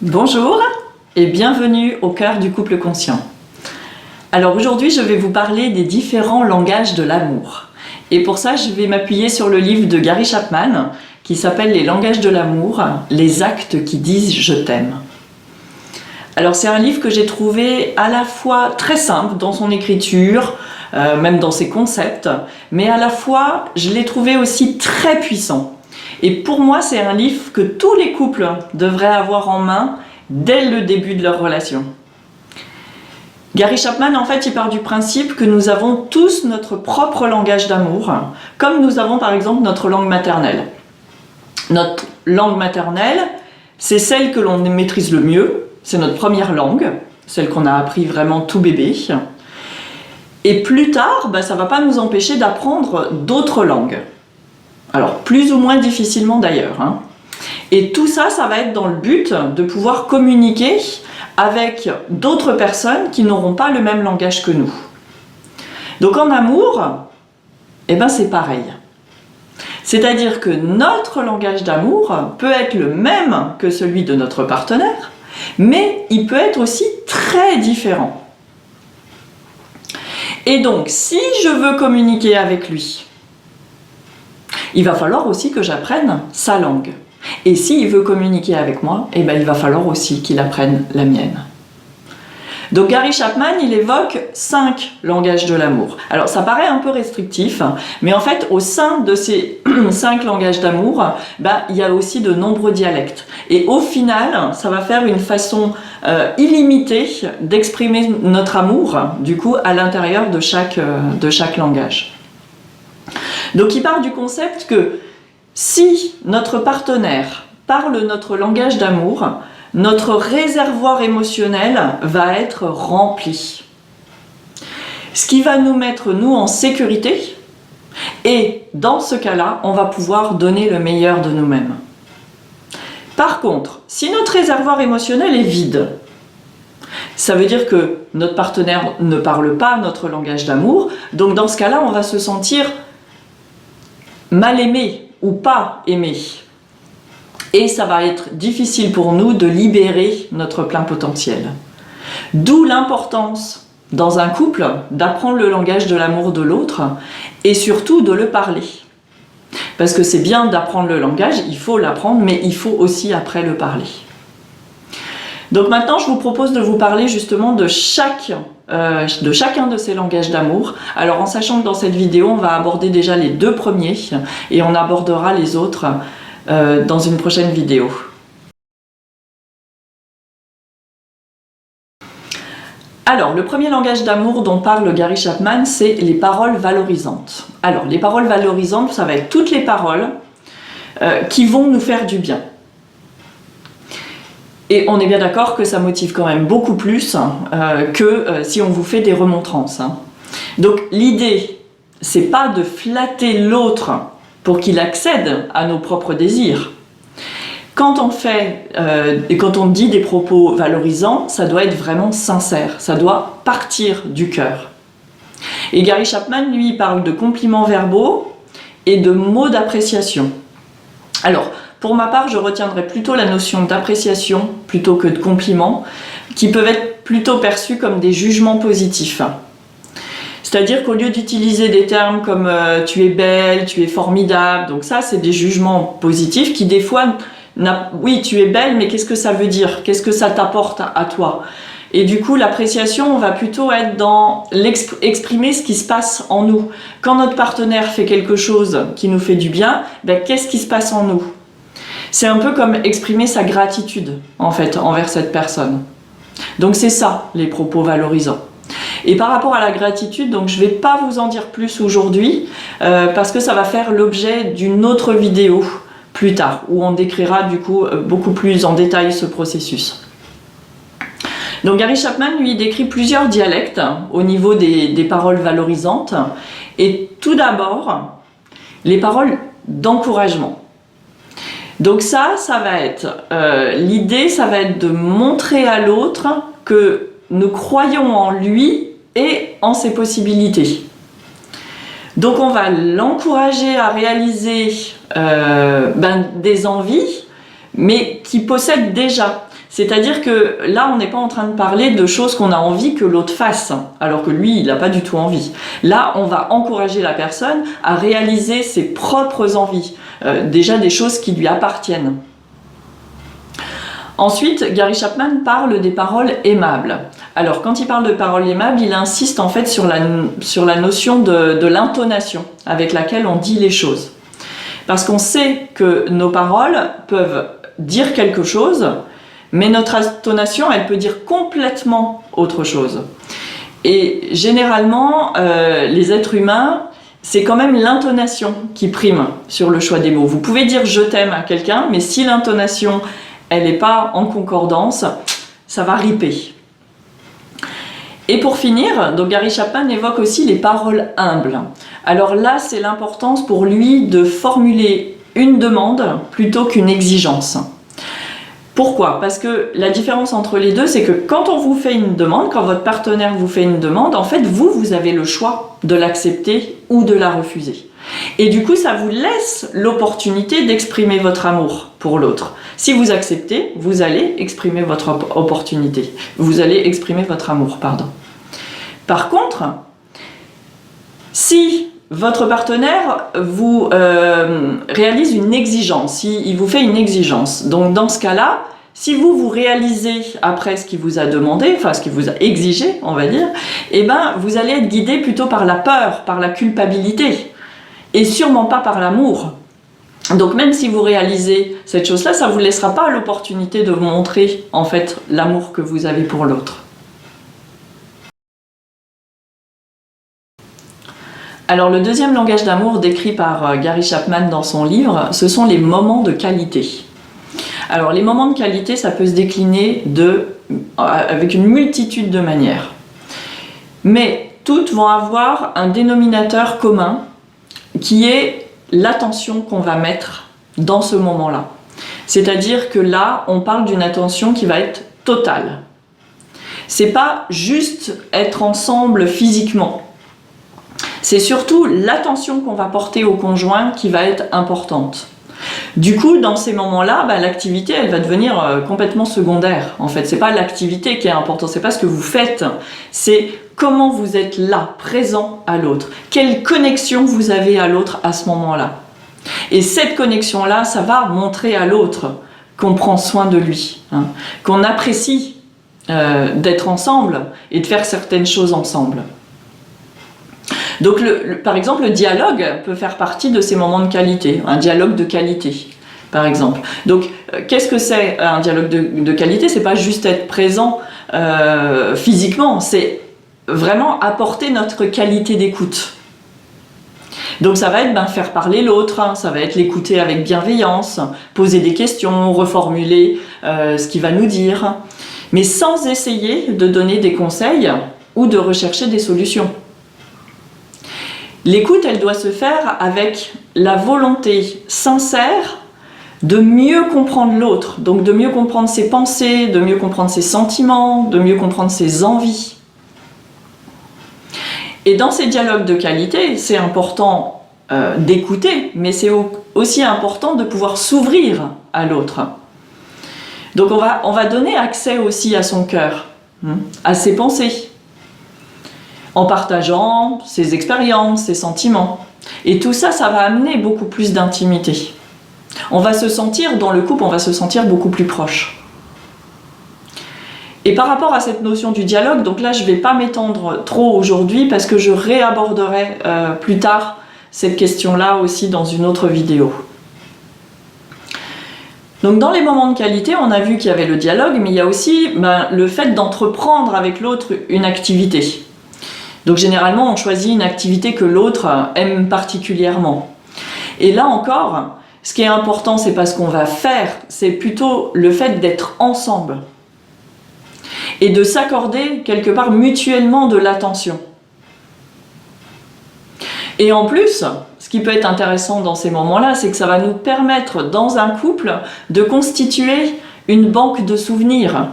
Bonjour et bienvenue au cœur du couple conscient. Alors aujourd'hui je vais vous parler des différents langages de l'amour. Et pour ça je vais m'appuyer sur le livre de Gary Chapman qui s'appelle Les langages de l'amour, les actes qui disent je t'aime. Alors c'est un livre que j'ai trouvé à la fois très simple dans son écriture, même dans ses concepts, mais à la fois je l'ai trouvé aussi très puissant. Et pour moi, c'est un livre que tous les couples devraient avoir en main dès le début de leur relation. Gary Chapman, en fait, il part du principe que nous avons tous notre propre langage d'amour, comme nous avons par exemple notre langue maternelle. Notre langue maternelle, c'est celle que l'on maîtrise le mieux, c'est notre première langue, celle qu'on a appris vraiment tout bébé. Et plus tard, ça ne va pas nous empêcher d'apprendre d'autres langues. Alors, plus ou moins difficilement d'ailleurs. Et tout ça, ça va être dans le but de pouvoir communiquer avec d'autres personnes qui n'auront pas le même langage que nous. Donc en amour, c'est pareil. C'est-à-dire que notre langage d'amour peut être le même que celui de notre partenaire, mais il peut être aussi très différent. Et donc, si je veux communiquer avec lui, il va falloir aussi que j'apprenne sa langue. Et s'il veut communiquer avec moi, il va falloir aussi qu'il apprenne la mienne. Donc Gary Chapman, il évoque 5 langages de l'amour. Alors ça paraît un peu restrictif, mais en fait au sein de ces 5 langages d'amour, il y a aussi de nombreux dialectes. Et au final, ça va faire une façon illimitée d'exprimer notre amour, du coup, à l'intérieur de chaque langage. Donc il part du concept que si notre partenaire parle notre langage d'amour, notre réservoir émotionnel va être rempli. Ce qui va nous mettre, nous, en sécurité. Et dans ce cas-là, on va pouvoir donner le meilleur de nous-mêmes. Par contre, si notre réservoir émotionnel est vide, ça veut dire que notre partenaire ne parle pas notre langage d'amour. Donc dans ce cas-là, on va se sentir mal aimé ou pas aimé. Et ça va être difficile pour nous de libérer notre plein potentiel. D'où l'importance dans un couple d'apprendre le langage de l'amour de l'autre et surtout de le parler. Parce que c'est bien d'apprendre le langage, il faut l'apprendre, mais il faut aussi après le parler. Donc maintenant, je vous propose de vous parler justement de chacun de ces langages d'amour. Alors en sachant que dans cette vidéo, on va aborder déjà les 2 premiers et on abordera les autres dans une prochaine vidéo. Alors, le premier langage d'amour dont parle Gary Chapman, c'est les paroles valorisantes. Alors, les paroles valorisantes, ça va être toutes les paroles qui vont nous faire du bien. Et on est bien d'accord que ça motive quand même beaucoup plus que si on vous fait des remontrances. Donc l'idée, c'est pas de flatter l'autre pour qu'il accède à nos propres désirs. Quand on dit des propos valorisants, ça doit être vraiment sincère, ça doit partir du cœur. Et Gary Chapman, lui, il parle de compliments verbaux et de mots d'appréciation. Alors, pour ma part, je retiendrai plutôt la notion d'appréciation plutôt que de compliments, qui peuvent être plutôt perçus comme des jugements positifs. C'est-à-dire qu'au lieu d'utiliser des termes comme tu es belle, tu es formidable, donc ça c'est des jugements positifs qui des fois, oui tu es belle, mais qu'est-ce que ça veut dire? Qu'est-ce que ça t'apporte à toi? Et du coup, l'appréciation, on va plutôt être dans exprimer ce qui se passe en nous. Quand notre partenaire fait quelque chose qui nous fait du bien, qu'est-ce qui se passe en nous? C'est un peu comme exprimer sa gratitude, en fait, envers cette personne. Donc c'est ça, les propos valorisants. Et par rapport à la gratitude, donc je ne vais pas vous en dire plus aujourd'hui, parce que ça va faire l'objet d'une autre vidéo plus tard, où on décrira du coup beaucoup plus en détail ce processus. Donc Gary Chapman, lui, décrit plusieurs dialectes au niveau des paroles valorisantes. Et tout d'abord, les paroles d'encouragement. Donc ça va être, l'idée, ça va être de montrer à l'autre que nous croyons en lui et en ses possibilités. Donc on va l'encourager à réaliser des envies, mais qu'il possède déjà. C'est-à-dire que là, on n'est pas en train de parler de choses qu'on a envie que l'autre fasse, alors que lui, il n'a pas du tout envie. Là, on va encourager la personne à réaliser ses propres envies, déjà des choses qui lui appartiennent. Ensuite, Gary Chapman parle des paroles aimables. Alors, quand il parle de paroles aimables, il insiste en fait sur la notion de l'intonation avec laquelle on dit les choses. Parce qu'on sait que nos paroles peuvent dire quelque chose, mais notre intonation, elle peut dire complètement autre chose. Et généralement, les êtres humains, c'est quand même l'intonation qui prime sur le choix des mots. Vous pouvez dire « je t'aime » à quelqu'un, mais si l'intonation, elle n'est pas en concordance, ça va riper. Et pour finir, donc Gary Chapman évoque aussi les paroles humbles. Alors là, c'est l'importance pour lui de formuler une demande plutôt qu'une exigence. Pourquoi? Parce que la différence entre les deux, c'est que quand on vous fait une demande, quand votre partenaire vous fait une demande, en fait, vous avez le choix de l'accepter ou de la refuser. Et du coup, ça vous laisse l'opportunité d'exprimer votre amour pour l'autre. Si vous acceptez, vous allez exprimer votre opportunité. Vous allez exprimer votre amour, pardon. Par contre, si votre partenaire vous réalise une exigence, s'il vous fait une exigence, donc dans ce cas-là, si vous réalisez après ce qu'il vous a demandé, enfin ce qu'il vous a exigé, on va dire, eh ben, vous allez être guidé plutôt par la peur, par la culpabilité, et sûrement pas par l'amour. Donc même si vous réalisez cette chose-là, ça ne vous laissera pas l'opportunité de vous montrer en fait l'amour que vous avez pour l'autre. Alors le deuxième langage d'amour décrit par Gary Chapman dans son livre, ce sont les moments de qualité. Alors les moments de qualité, ça peut se décliner avec une multitude de manières. Mais toutes vont avoir un dénominateur commun qui est l'attention qu'on va mettre dans ce moment-là. C'est-à-dire que là, on parle d'une attention qui va être totale. C'est pas juste être ensemble physiquement. C'est surtout l'attention qu'on va porter au conjoint qui va être importante. Du coup, dans ces moments-là, l'activité, elle va devenir complètement secondaire. En fait, c'est pas l'activité qui est importante, c'est pas ce que vous faites, c'est comment vous êtes là, présent à l'autre. Quelle connexion vous avez à l'autre à ce moment-là. Et cette connexion-là, ça va montrer à l'autre qu'on prend soin de lui, hein, qu'on apprécie d'être ensemble et de faire certaines choses ensemble. Donc, par exemple, le dialogue peut faire partie de ces moments de qualité, un dialogue de qualité, par exemple. Donc, qu'est-ce que c'est un dialogue de qualité? C'est pas juste être présent physiquement, c'est vraiment apporter notre qualité d'écoute. Donc, ça va être faire parler l'autre, hein, ça va être l'écouter avec bienveillance, poser des questions, reformuler ce qu'il va nous dire, mais sans essayer de donner des conseils ou de rechercher des solutions. L'écoute, elle doit se faire avec la volonté sincère de mieux comprendre l'autre, donc de mieux comprendre ses pensées, de mieux comprendre ses sentiments, de mieux comprendre ses envies. Et dans ces dialogues de qualité, c'est important d'écouter, mais c'est aussi important de pouvoir s'ouvrir à l'autre. Donc on va donner accès aussi à son cœur, à ses pensées, en partageant ses expériences, ses sentiments. Et tout ça, ça va amener beaucoup plus d'intimité. On va se sentir, dans le couple, on va se sentir beaucoup plus proche. Et par rapport à cette notion du dialogue, donc là je ne vais pas m'étendre trop aujourd'hui parce que je réaborderai plus tard cette question-là aussi dans une autre vidéo. Donc dans les moments de qualité, on a vu qu'il y avait le dialogue, mais il y a aussi le fait d'entreprendre avec l'autre une activité. Donc généralement, on choisit une activité que l'autre aime particulièrement. Et là encore, ce qui est important, c'est pas ce qu'on va faire, c'est plutôt le fait d'être ensemble. Et de s'accorder quelque part mutuellement de l'attention. Et en plus, ce qui peut être intéressant dans ces moments-là, c'est que ça va nous permettre, dans un couple, de constituer une banque de souvenirs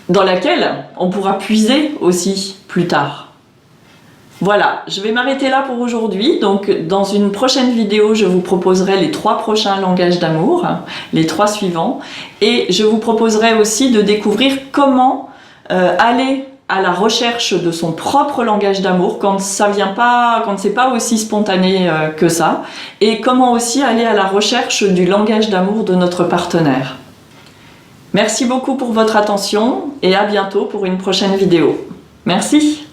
dans laquelle on pourra puiser aussi plus tard. Voilà, je vais m'arrêter là pour aujourd'hui. Donc, dans une prochaine vidéo, je vous proposerai les 3 prochains langages d'amour, les 3 suivants. Et je vous proposerai aussi de découvrir comment aller à la recherche de son propre langage d'amour quand ça vient pas, quand c'est pas aussi spontané que ça. Et comment aussi aller à la recherche du langage d'amour de notre partenaire. Merci beaucoup pour votre attention et à bientôt pour une prochaine vidéo. Merci.